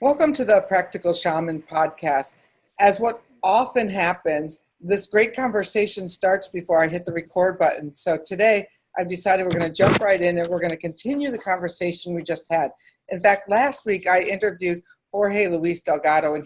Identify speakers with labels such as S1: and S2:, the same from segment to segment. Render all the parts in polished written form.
S1: Welcome to the Practical Shaman podcast. As what often happens, this great conversation starts before I hit the record button. So today I've decided we're going to jump right in and we're going to continue the conversation we just had. In fact, last week I interviewed Jorge Luis Delgado, and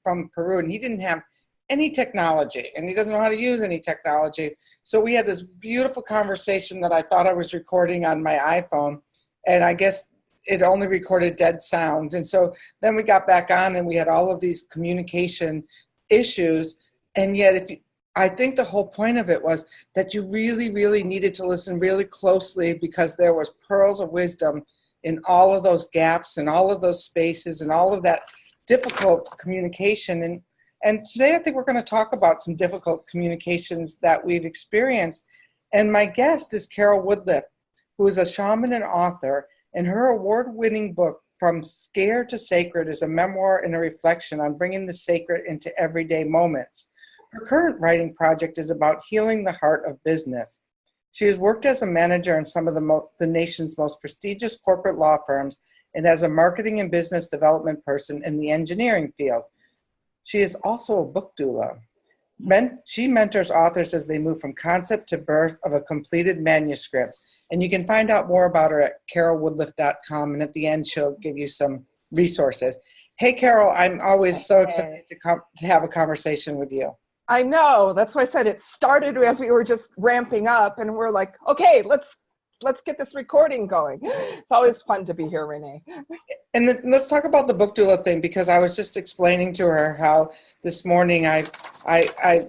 S1: from Peru, and he didn't have any technology, and he doesn't know how to use any technology. So we had this beautiful conversation that I thought I was recording on my iPhone, and I guess it only recorded dead sound. And so then we got back on and we had all of these communication issues. And yet, I think the whole point of it was that you really, really needed to listen really closely, because there was pearls of wisdom in all of those gaps and all of those spaces and all of that difficult communication. And today I think we're going to talk about some difficult communications that we've experienced. And my guest is Carol Woodliff, who is a shaman and author. And her award-winning book, From Scared to Sacred, is a memoir and a reflection on bringing the sacred into everyday moments. Her current writing project is about healing the heart of business. She has worked as a manager in some of the nation's most prestigious corporate law firms and as a marketing and business development person in the engineering field. She is also a book doula. She mentors authors as they move from concept to birth of a completed manuscript. And you can find out more about her at carolwoodliff.com. And at the end, she'll give you some resources. Hey, Carol, I'm always so excited to have a conversation with you.
S2: I know. That's why I said it started as we were just ramping up. And we're like, okay, let's get this recording going. It's always fun to be here, Renee.
S1: And then let's talk about the book doula thing, because I was just explaining to her how this morning I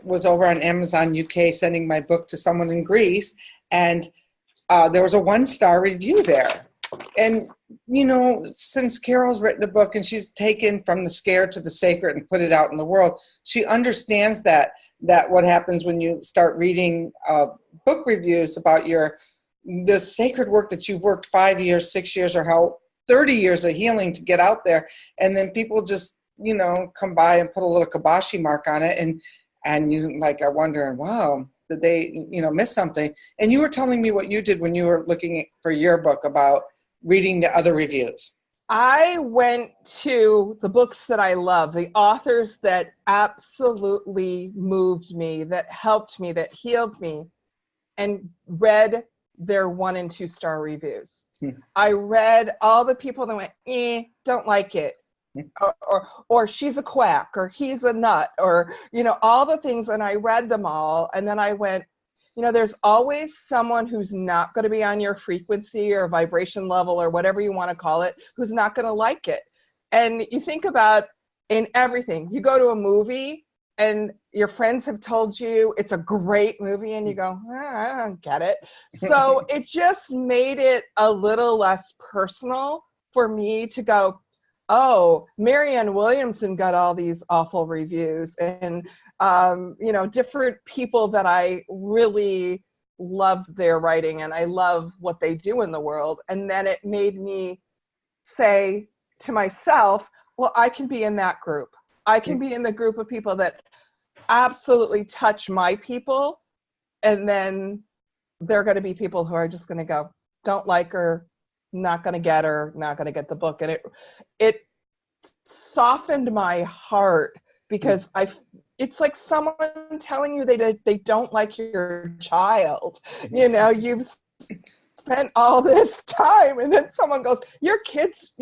S1: was over on Amazon UK sending my book to someone in Greece, and there was a 1-star review there. And, you know, since Carol's written a book and she's taken From the Scared to the Sacred and put it out in the world, she understands that what happens when you start reading book reviews about the sacred work that you've worked 5 years, 6 years, or how 30 years of healing to get out there. And then people just, come by and put a little kibosh mark on it. And you are wondering, wow, did they, miss something? And you were telling me what you did when you were looking for your book about reading the other reviews.
S2: I went to the books that I love, the authors that absolutely moved me, that helped me, that healed me, and read their 1- and 2-star reviews. I read all the people that went, don't like it, or she's a quack, or he's a nut, or, all the things. And I read them all. And then I went, there's always someone who's not going to be on your frequency or vibration level or whatever you want to call it, who's not going to like it. And you think about in everything, you go to a movie and your friends have told you it's a great movie, and you go, I don't get it. So it just made it a little less personal for me to go, oh, Marianne Williamson got all these awful reviews, and, different people that I really loved their writing, and I love what they do in the world. And then it made me say to myself, well, I can be in that group. I can be in the group of people that absolutely touch my people, and then there are going to be people who are just going to go, don't like her, not going to get her, not going to get the book. And it softened my heart, because it's like someone telling you they don't like your child. You've spent all this time, and then someone goes, your kid's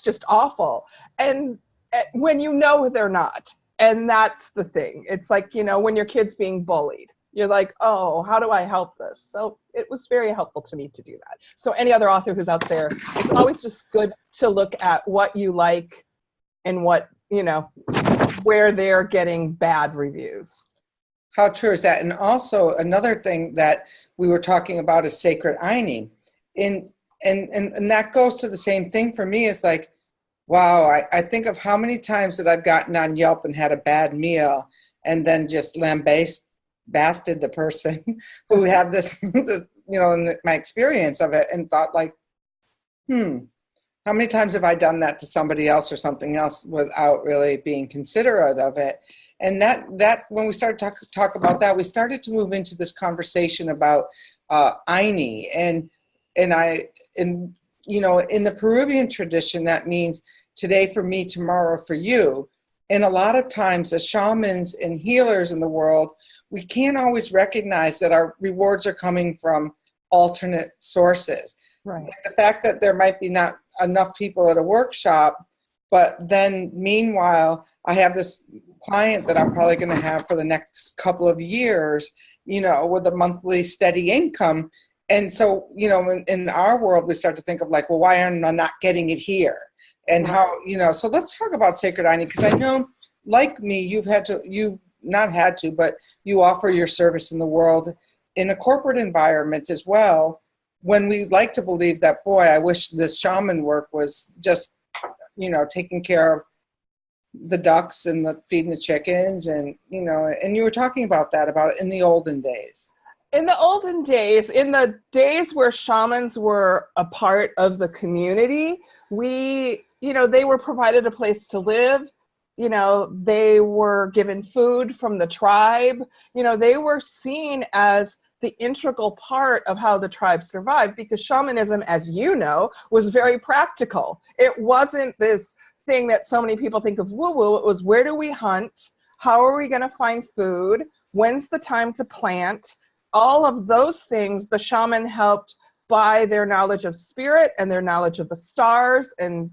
S2: just awful. And when they're not. And that's the thing. It's like, when your kid's being bullied, you're like, oh, how do I help this? So it was very helpful to me to do that. So any other author who's out there, it's always just good to look at what you like and what, where they're getting bad reviews.
S1: How true is that? And also another thing that we were talking about is sacred ironing. And that goes to the same thing for me. It's like, wow, I think of how many times that I've gotten on Yelp and had a bad meal and then just lambasted the person who had this, in my experience of it, and thought like, how many times have I done that to somebody else or something else without really being considerate of it? And that when we started to talk about that, we started to move into this conversation about Aini. And in the Peruvian tradition, that means today for me, tomorrow for you. And a lot of times as shamans and healers in the world, we can't always recognize that our rewards are coming from alternate sources.
S2: Right.
S1: Like the fact that there might be not enough people at a workshop, but then meanwhile, I have this client that I'm probably going to have for the next couple of years, with a monthly steady income. And so, in our world, we start to think of like, well, why am I not getting it here? And how, so let's talk about sacred ID, because I know, like me, you've not had to, but you offer your service in the world in a corporate environment as well, when we like to believe that, boy, I wish this shaman work was just, taking care of the ducks and feeding the chickens, and, and you were talking about in the olden days.
S2: In the olden days, in the days where shamans were a part of the community, they were provided a place to live. They were given food from the tribe. They were seen as the integral part of how the tribe survived, because shamanism, as you know, was very practical. It wasn't this thing that so many people think of woo-woo. It was, where do we hunt? How are we going to find food? When's the time to plant? All of those things, the shaman helped by their knowledge of spirit and their knowledge of the stars and,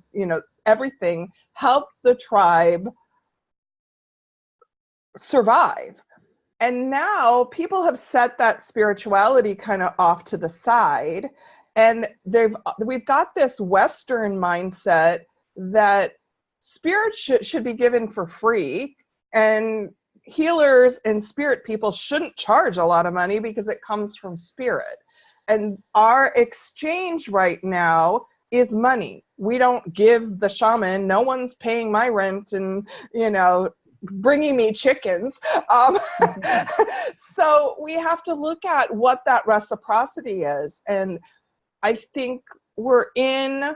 S2: everything, helped the tribe survive. And now people have set that spirituality kind of off to the side, and we've got this Western mindset that spirit should be given for free, and healers and spirit people shouldn't charge a lot of money because it comes from spirit. And our exchange right now is money. We don't give the shaman, no one's paying my rent and, bringing me chickens. So we have to look at what that reciprocity is. And I think we're in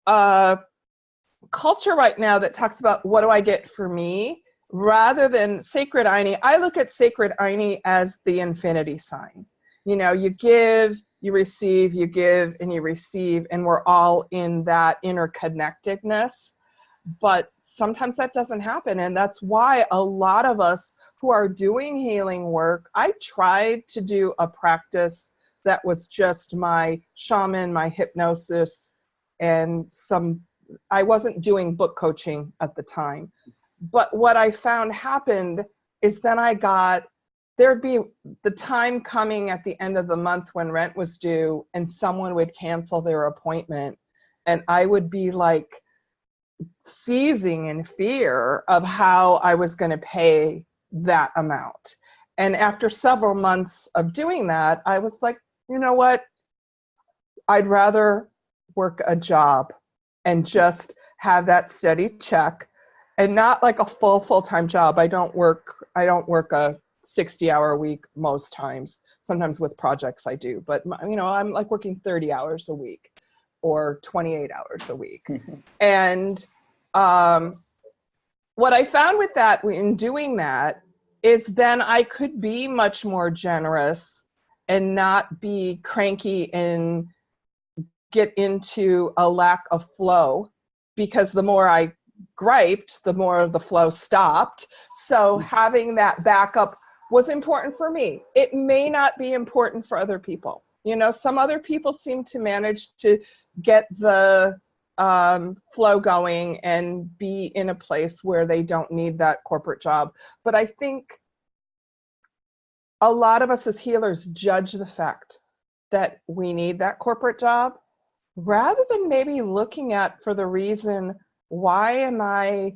S2: a culture right now that talks about, what do I get for me? Rather than sacred Aini. I look at sacred Aini as the infinity sign. You give, you receive, you give, and you receive, and we're all in that interconnectedness. But sometimes that doesn't happen, and that's why a lot of us who are doing healing work, I tried to do a practice that was just my shaman, my hypnosis, and I wasn't doing book coaching at the time. But what I found happened is then there'd be the time coming at the end of the month when rent was due, and someone would cancel their appointment, and I would be like seizing in fear of how I was going to pay that amount. And after several months of doing that, I was like, you know what? I'd rather work a job and just have that steady check, and not like a full-time job. I don't work a 60-hour week most times. Sometimes with projects I do, but I'm like working 30 hours a week or 28 hours a week. And what I found with that, in doing that, is then I could be much more generous and not be cranky and get into a lack of flow, because the more I griped, the more the flow stopped. So having that backup was important for me. It may not be important for other people. Some other people seem to manage to get the flow going and be in a place where they don't need that corporate job. But I think a lot of us as healers judge the fact that we need that corporate job, rather than maybe looking at, for the reason, why am I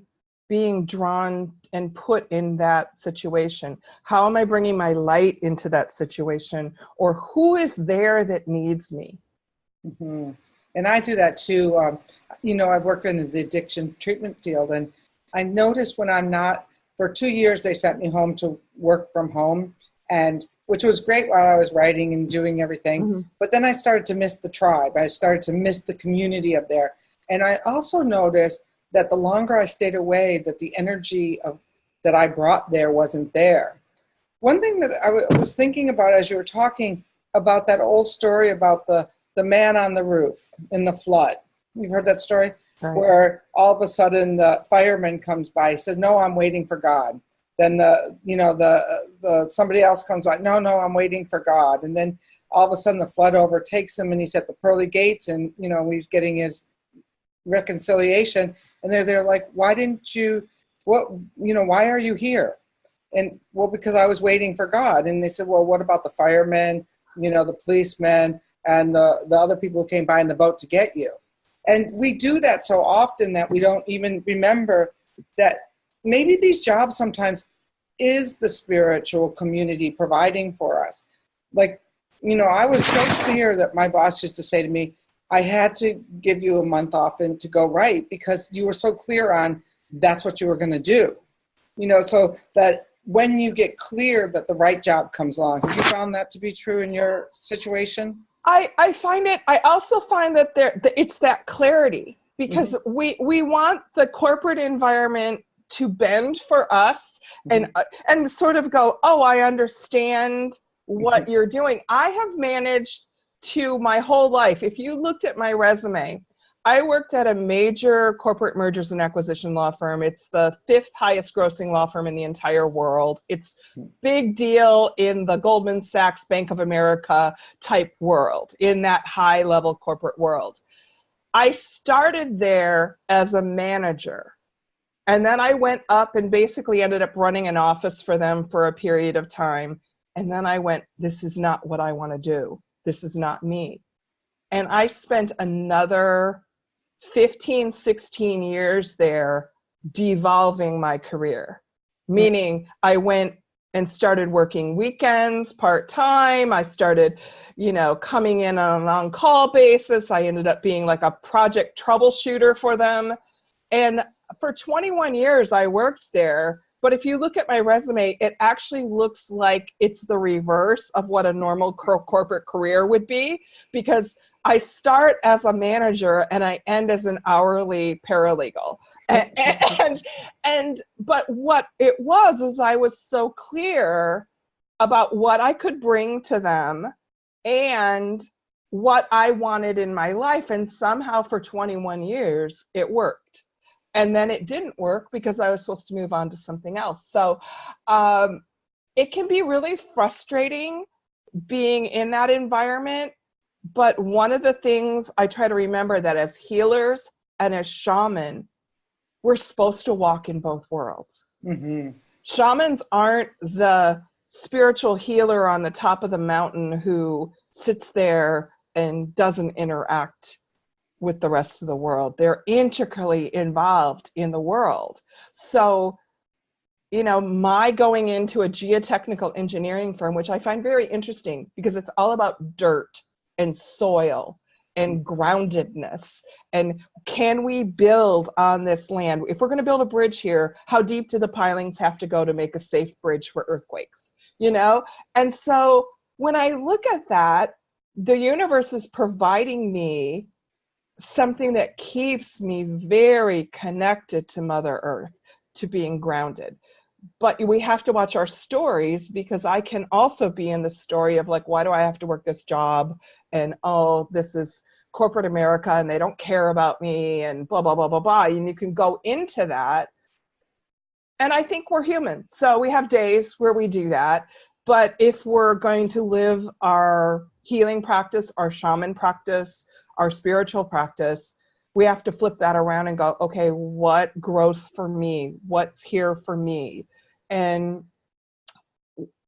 S2: being drawn and put in that situation? How am I bringing my light into that situation? Or who is there that needs me?
S1: Mm-hmm. And I do that too. I've worked in the addiction treatment field, and I noticed when I'm not, for 2 years, they sent me home to work from home, and which was great while I was writing and doing everything. Mm-hmm. But then I started to miss the tribe. I started to miss the community up there. And I also noticed that the longer I stayed away, that the energy that I brought there wasn't there. One thing that I was thinking about as you were talking about that old story about the man on the roof in the flood. You've heard that story?
S2: Right.
S1: where all of a sudden the fireman comes by, he says, no, I'm waiting for God. Then the somebody else comes by, no, I'm waiting for God. And then all of a sudden the flood overtakes him and he's at the pearly gates, and he's getting his reconciliation, and they're like, why didn't you, why are you here? And well, because I was waiting for God. And they said, well, what about the firemen, the policemen, and the other people who came by in the boat to get you? And we do that so often that we don't even remember that maybe these jobs sometimes is the spiritual community providing for us. Like, I was so clear that my boss used to say to me, I had to give you a month off and to go write because you were so clear on that's what you were going to do. So that when you get clear that the right job comes along. Have you found that to be true in your situation?
S2: I find it, I also find that it's that clarity, because
S1: Mm-hmm.
S2: we want the corporate environment to bend for us and sort of go, oh, I understand what you're doing. I have managed to my whole life. If you looked at my resume, I worked at a major corporate mergers and acquisition law firm. It's the 5th highest grossing law firm in the entire world. It's big deal in the Goldman Sachs, Bank of America type world, in that high level corporate world. I started there as a manager. And then I went up and basically ended up running an office for them for a period of time. And then I went, this is not what I want to do. This is not me. And I spent another 15, 16 years there devolving my career. Meaning I went and started working weekends part-time. I started, coming in on an on-call basis. I ended up being like a project troubleshooter for them. And for 21 years, I worked there. But if you look at my resume, it actually looks like it's the reverse of what a normal corporate career would be, because I start as a manager and I end as an hourly paralegal. But what it was is I was so clear about what I could bring to them and what I wanted in my life. And somehow for 21 years, it worked. And then it didn't work because I was supposed to move on to something else. So it can be really frustrating being in that environment. But one of the things I try to remember, that as healers and as shaman, we're supposed to walk in both worlds. Mm-hmm. Shamans aren't the spiritual healer on the top of the mountain who sits there and doesn't interact with the rest of the world. They're integrally involved in the world. So, my going into a geotechnical engineering firm, which I find very interesting because it's all about dirt and soil and groundedness. And can we build on this land? If we're going to build a bridge here, how deep do the pilings have to go to make a safe bridge for earthquakes? And so when I look at that, the universe is providing me something that keeps me very connected to Mother Earth, to being grounded. But we have to watch our stories, because I can also be in the story of like, why do I have to work this job? And, oh, this is corporate America and they don't care about me and blah, blah, blah, blah, blah. And you can go into that. And I think we're human. So we have days where we do that. But if we're going to live our healing practice, our shaman practice, our spiritual practice, we have to flip that around and go, okay, what growth for me? What's here for me? And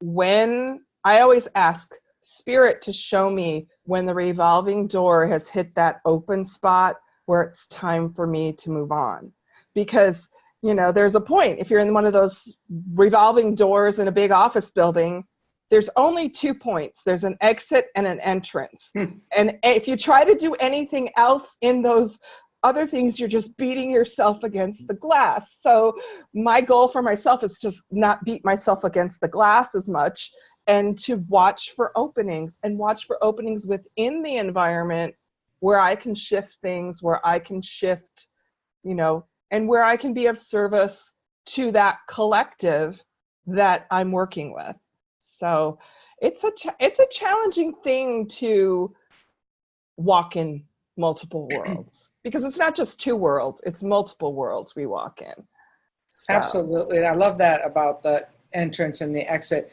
S2: when I always ask Spirit to show me when the revolving door has hit that open spot where it's time for me to move on. Because, there's a point. If you're in one of those revolving doors in a big office building, there's only 2 points. There's an exit and an entrance. And if you try to do anything else in those other things, you're just beating yourself against the glass. So my goal for myself is just not beat myself against the glass as much, and to watch for openings, and watch for openings within the environment where I can shift things, where I can shift, and where I can be of service to that collective that I'm working with. So it's a challenging thing to walk in multiple worlds. because it's not just two worlds, it's multiple worlds we walk in. So.
S1: Absolutely. And I love that about the entrance and the exit.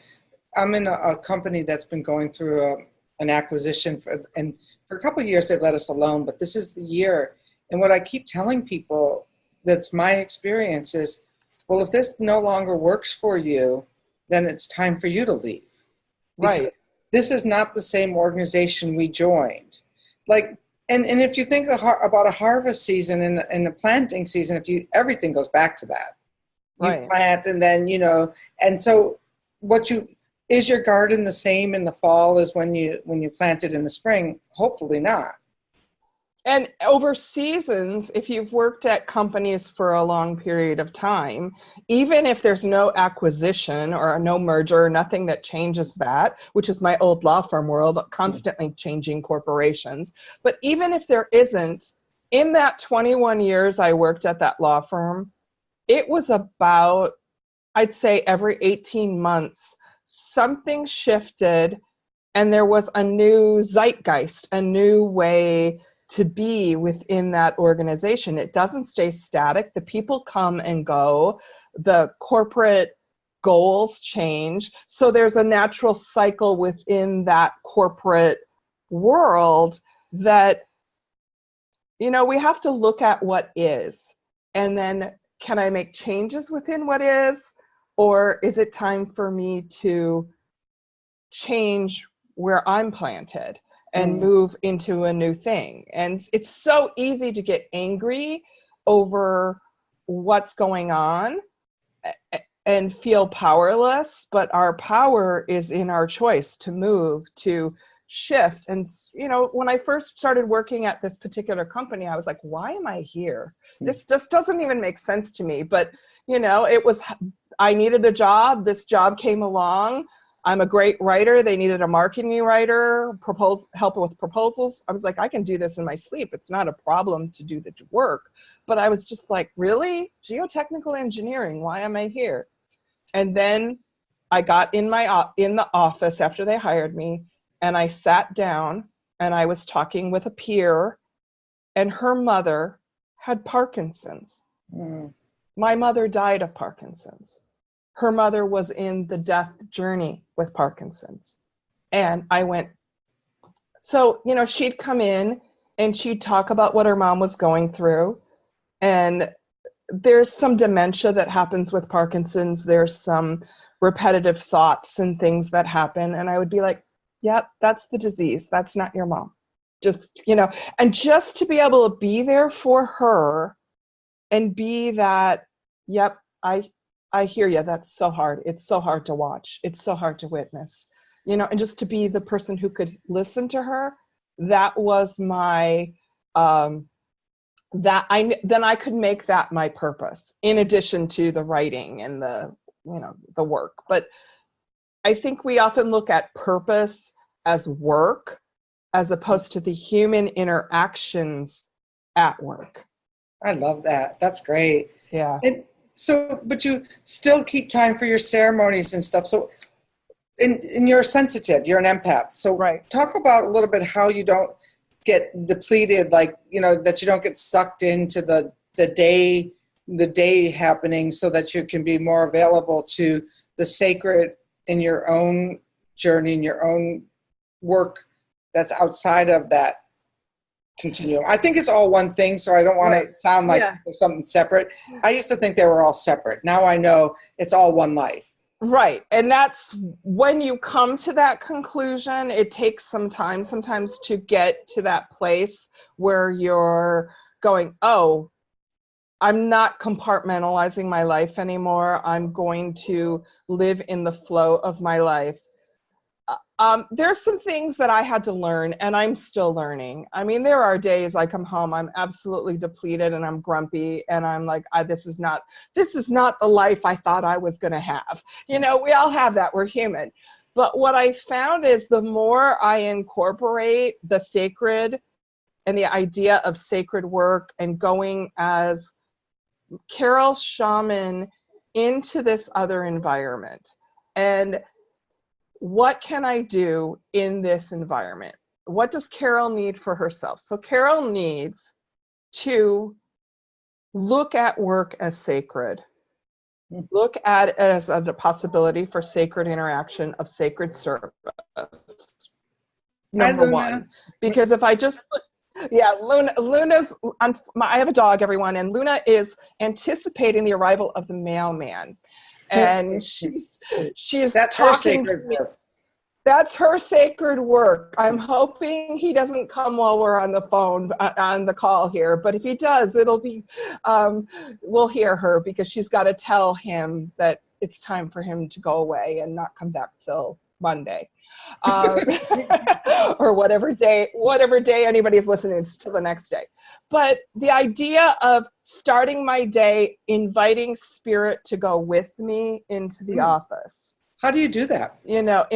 S1: I'm in a company that's been going through an acquisition and for a couple of years they let us alone, but this is the year. And what I keep telling people, that's my experience, is, well, if this no longer works for you, then it's time for you to leave. Because
S2: Right.
S1: this is not the same organization we joined. Like, and if you think about a harvest season and a planting season, everything goes back to that. You
S2: Right.
S1: plant and then, and so is your garden the same in the fall as when you planted in the spring? Hopefully not.
S2: And over seasons, if you've worked at companies for a long period of time, even if there's no acquisition or no merger, nothing that changes that, which is my old law firm world, constantly changing corporations. But even if there isn't, in that 21 years I worked at that law firm, it was about, I'd say every 18 months, something shifted and there was a new zeitgeist, a new way to be within that organization. It doesn't stay static. The people come and go. The corporate goals change. So there's a natural cycle within that corporate world that, we have to look at what is. And then, can I make changes within what is? Or is it time for me to change where I'm planted and move into a new thing? And it's so easy to get angry over what's going on and feel powerless, but our power is in our choice to move, to shift. And when I first started working at this particular company, I was like, why am I here? This just doesn't even make sense to me. But I needed a job. This job came along. I'm a great writer. They needed a marketing writer, help with proposals. I was like, I can do this in my sleep. It's not a problem to do the work. But I was just like, really? Geotechnical engineering, why am I here? And then I got in the office after they hired me, and I sat down and I was talking with a peer, and her mother had Parkinson's. My mother died of Parkinson's. Her mother was in the death journey with Parkinson's. And I went, so, she'd come in and she'd talk about what her mom was going through. And there's some dementia that happens with Parkinson's. There's some repetitive thoughts and things that happen. And I would be like, yep, that's the disease. That's not your mom. Just, and just to be able to be there for her and be that, yep, I hear you. That's so hard. It's so hard to watch. It's so hard to witness, and just to be the person who could listen to her. That was my, then I could make that my purpose in addition to the writing and the work. But I think we often look at purpose as work as opposed to the human interactions at work.
S1: I love that. That's great.
S2: Yeah.
S1: And so, but you still keep time for your ceremonies and stuff. So, and you're sensitive, you're an empath. So
S2: right.
S1: Talk about a little bit how you don't get depleted, like, that you don't get sucked into the day happening, so that you can be more available to the sacred in your own journey, in your own work that's outside of that continuum. I think it's all one thing, so I don't want to sound like there's something separate. I used to think they were all separate. Now I know it's all one life.
S2: Right. And that's when you come to that conclusion, it takes some time sometimes to get to that place where you're going, oh, I'm not compartmentalizing my life anymore. I'm going to live in the flow of my life. There's some things that I had to learn, and I'm still learning. I mean, there are days I come home, I'm absolutely depleted and I'm grumpy, and I'm like, this is not the life I thought I was going to have. We all have that. We're human. But what I found is the more I incorporate the sacred and the idea of sacred work and going as Carol Shaman into this other environment, and what can I do in this environment? What does Carol need for herself? So Carol needs to look at work as sacred. Look at it as a possibility for sacred interaction, of sacred service. Number one. Because if I just, yeah, Luna's, I have a dog, everyone, and Luna is anticipating the arrival of the mailman. And she's
S1: That's her sacred work.
S2: That's her sacred work. I'm hoping he doesn't come while we're on the phone, on the call here. But if he does, it'll be, we'll hear her, because she's got to tell him that it's time for him to go away and not come back till Monday. Or whatever day anybody's listening to the next day. But the idea of starting my day, inviting spirit to go with me into the office.
S1: How do you do that?
S2: You know,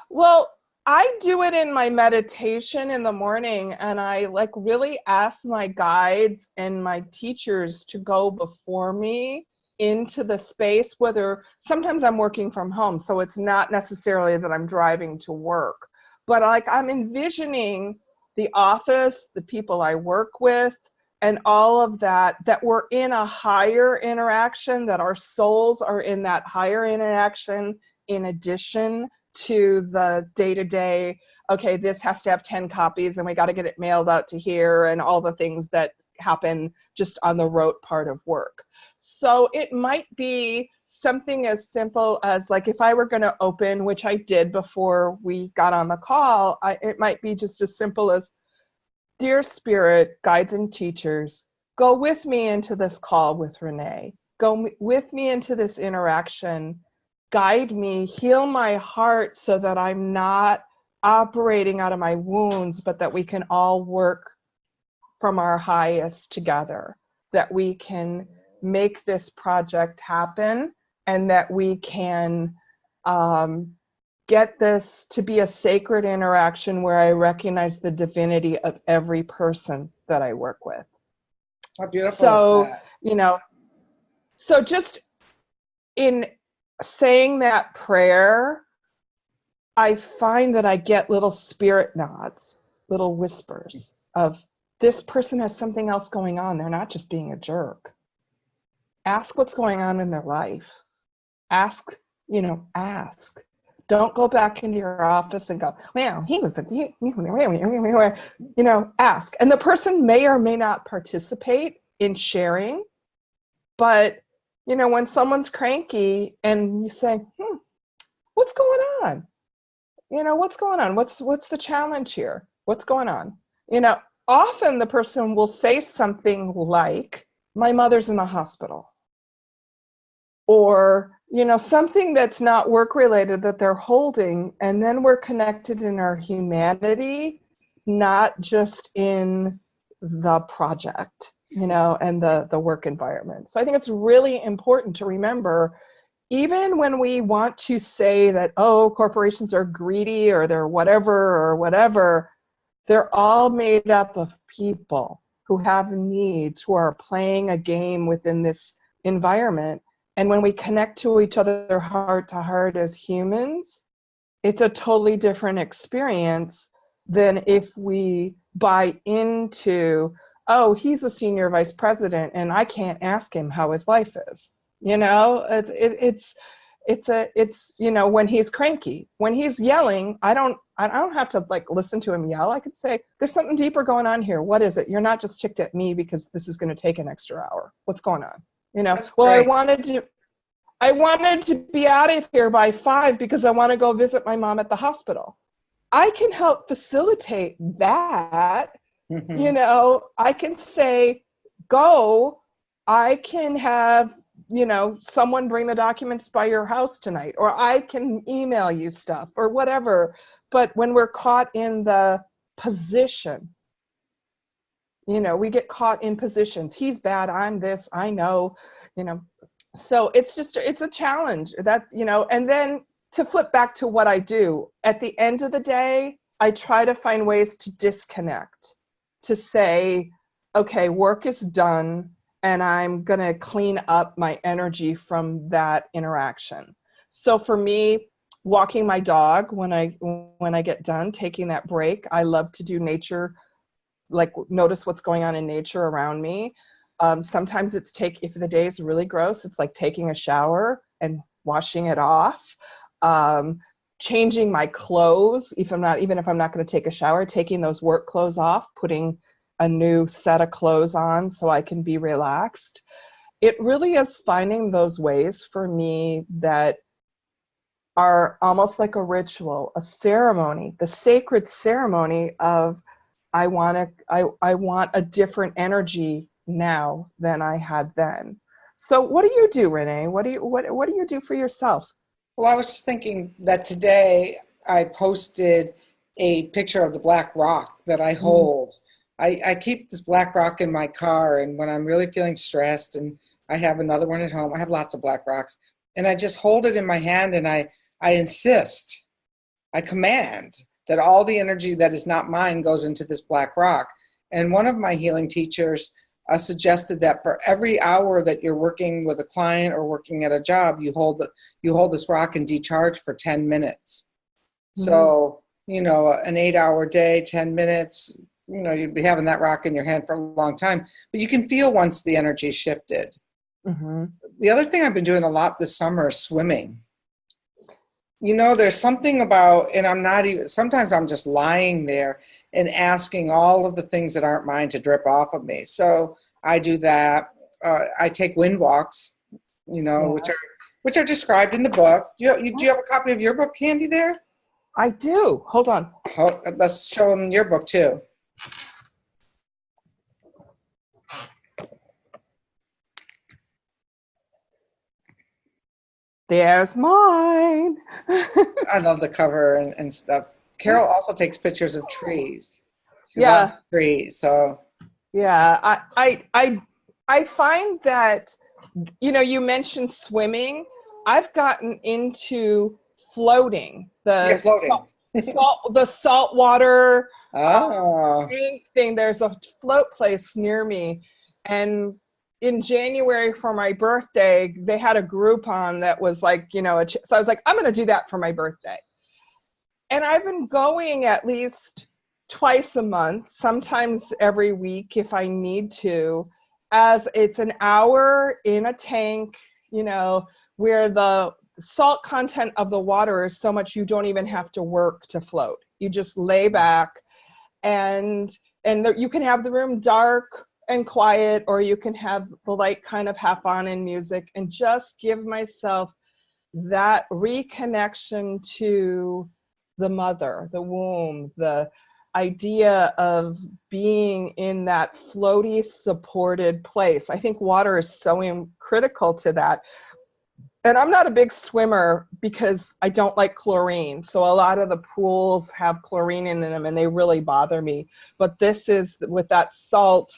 S2: well, I do it in my meditation in the morning, and I like really ask my guides and my teachers to go before me into the space, whether sometimes I'm working from home, so it's not necessarily that I'm driving to work, but like I'm envisioning the office, the people I work with, and all of that, that we're in a higher interaction, that our souls are in that higher interaction in addition to the day-to-day, okay, this has to have 10 copies and we got to get it mailed out to here, and all the things that happen just on the rote part of work. So it might be something as simple as, like, if I were going to open, which I did before we got on the call, it might be just as simple as, dear spirit, guides and teachers, go with me into this call with Renee. Go with me into this interaction. Guide me, heal my heart so that I'm not operating out of my wounds, but that we can all work from our highest together, that we can make this project happen, and that we can get this to be a sacred interaction where I recognize the divinity of every person that I work with.
S1: How beautiful is that?
S2: You know, so just in saying that prayer, I find that I get little spirit nods, little whispers of, this person has something else going on. They're not just being a jerk. Ask what's going on in their life. Ask. Don't go back into your office and go, well, ask. And the person may or may not participate in sharing, but, when someone's cranky and you say, what's going on? What's going on? What's the challenge here? What's going on? Often the person will say something like, my mother's in the hospital. Or, something that's not work related that they're holding, and then we're connected in our humanity, not just in the project, and the work environment. So I think it's really important to remember, even when we want to say that, oh, corporations are greedy or they're whatever, they're all made up of people who have needs, who are playing a game within this environment. And when we connect to each other heart to heart as humans, it's a totally different experience than if we buy into, oh, he's a senior vice president and I can't ask him how his life is. It's when he's cranky, when he's yelling, I don't have to like listen to him yell. I could say, there's something deeper going on here. What is it? You're not just ticked at me because this is going to take an extra hour. What's going on? Well, I wanted to be out of here by 5 because I want to go visit my mom at the hospital. I can help facilitate that. I can say, go. I can have, someone bring the documents by your house tonight, or I can email you stuff or whatever. But when we're caught in the position, we get caught in positions. He's bad. I'm this. I know, So it's a challenge that, and then to flip back to what I do, at the end of the day, I try to find ways to disconnect, to say, okay, work is done and I'm going to clean up my energy from that interaction. So for me, walking my dog when I get done, taking that break, I love to do nature like notice what's going on in nature around me. Sometimes it's if the day is really gross, it's like taking a shower and washing it off. Changing my clothes, even if I'm not going to take a shower, taking those work clothes off, putting a new set of clothes on so I can be relaxed. It really is finding those ways for me that are almost like a ritual, a ceremony, the sacred ceremony of I want a different energy now than I had then. So what do you do, Renee? What do you do for yourself?
S1: Well, I was just thinking that today I posted a picture of the black rock that I hold. I keep this black rock in my car, and when I'm really feeling stressed, and I have another one at home, I have lots of black rocks, and I just hold it in my hand, and I insist, I command that all the energy that is not mine goes into this black rock. And one of my healing teachers suggested that for every hour that you're working with a client or working at a job, you hold this rock and decharge for 10 minutes. So, an 8-hour day, 10 minutes, you'd be having that rock in your hand for a long time, but you can feel once the energy shifted. The other thing I've been doing a lot this summer is swimming. There's something about, and sometimes I'm just lying there and asking all of the things that aren't mine to drip off of me. So I do that. I take wind walks, which are described in the book. Do you have a copy of your book handy there?
S2: I do. Hold on.
S1: Let's show them your book too.
S2: There's mine.
S1: I love the cover and stuff. Carol also takes pictures of trees. She
S2: Yeah.
S1: loves trees, so.
S2: Yeah, I find that, you mentioned swimming. I've gotten into floating.
S1: Floating.
S2: The salt water
S1: Oh.
S2: thing. There's a float place near me, and in January for my birthday, they had a Groupon that was like, so I was like, I'm going to do that for my birthday. And I've been going at least twice a month, sometimes every week if I need to, as it's an hour in a tank, where the salt content of the water is so much you don't even have to work to float. You just lay back, and you can have the room dark and quiet, or you can have the light kind of half on in music, and just give myself that reconnection to the mother, the womb, the idea of being in that floaty, supported place. I think water is so critical to that. And I'm not a big swimmer because I don't like chlorine. So a lot of the pools have chlorine in them and they really bother me. But this is, with that salt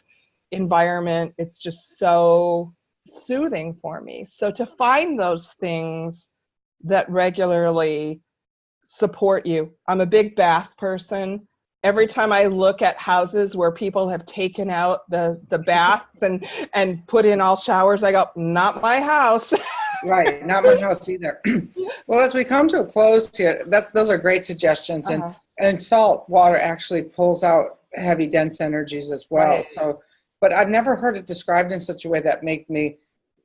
S2: environment, it's just so soothing for me. So to find those things that regularly support you. I'm a big bath person. Every time I look at houses where people have taken out the baths and put in all showers, I go, not my house.
S1: Right, not my house either. Well, as we come to a close here, those are great suggestions. And salt water actually pulls out heavy, dense energies as well.
S2: Right.
S1: So, but I've never heard it described in such a way that made me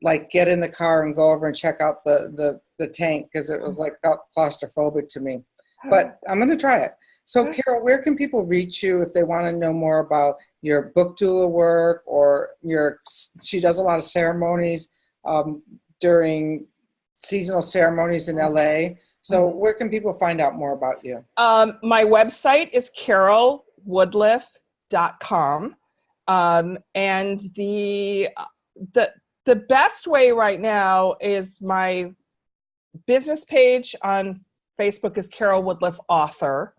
S1: like get in the car and go over and check out the tank, because it was like claustrophobic to me. But I'm going to try it. So Carol, where can people reach you if they want to know more about your book doula work, or she does a lot of ceremonies during seasonal ceremonies in LA. So where can people find out more about you?
S2: My website is carolwoodliff.com. And the best way right now is my business page on Facebook is Carol Woodliff Author.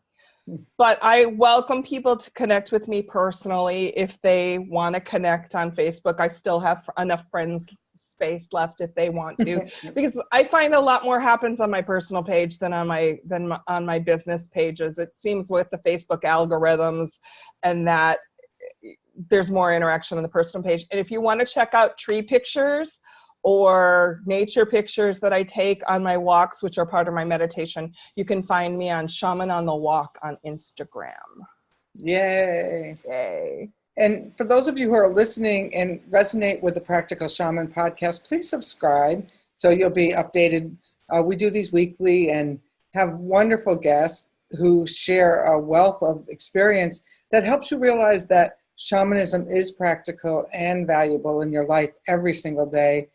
S2: But I welcome people to connect with me personally if they want to connect on Facebook. I still have enough friends space left if they want to, because I find a lot more happens on my personal page than on my business pages. It seems with the Facebook algorithms and that there's more interaction on the personal page. And if you want to check out tree pictures or nature pictures that I take on my walks, which are part of my meditation, you can find me on Shaman on the Walk on Instagram.
S1: Yay.
S2: Yay.
S1: And for those of you who are listening and resonate with the Practical Shaman podcast, please subscribe so you'll be updated. We do these weekly and have wonderful guests who share a wealth of experience that helps you realize that shamanism is practical and valuable in your life every single day.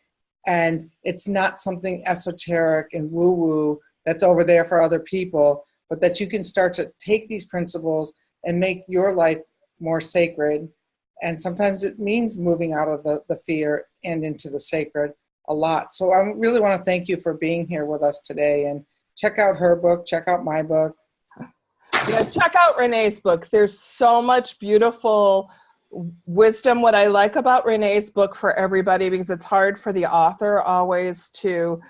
S1: And it's not something esoteric and woo-woo that's over there for other people, but that you can start to take these principles and make your life more sacred. And sometimes it means moving out of the fear and into the sacred a lot. So I really want to thank you for being here with us today. And check out her book, check out my book.
S2: Yeah, check out Renee's book. There's so much beautiful wisdom. What I like about Renee's book for everybody, because it's hard for the author always to,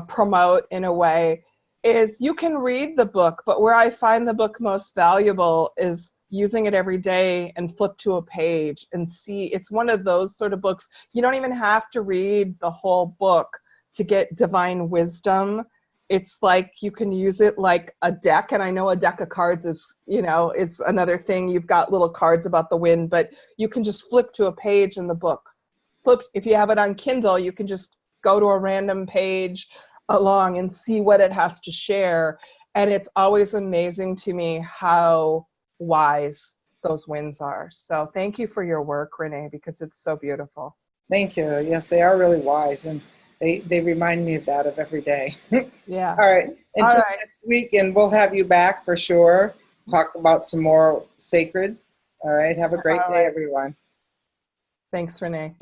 S2: promote in a way, is you can read the book, but where I find the book most valuable is using it every day and flip to a page and see. It's one of those sort of books. You don't even have to read the whole book to get divine wisdom. It's like you can use it like a deck, and I know a deck of cards is another thing. You've got little cards about the wind, but you can just flip to a page in the book. If you have it on Kindle, you can just go to a random page along and see what it has to share. And it's always amazing to me how wise those winds are. So thank you for your work, Renee, because it's so beautiful.
S1: Thank you. Yes, they are really wise, and they remind me of that of every day.
S2: Yeah.
S1: All right. Until next week, and we'll have you back for sure. Talk about some more sacred. All right. Have a great day, everyone.
S2: Thanks, Renee.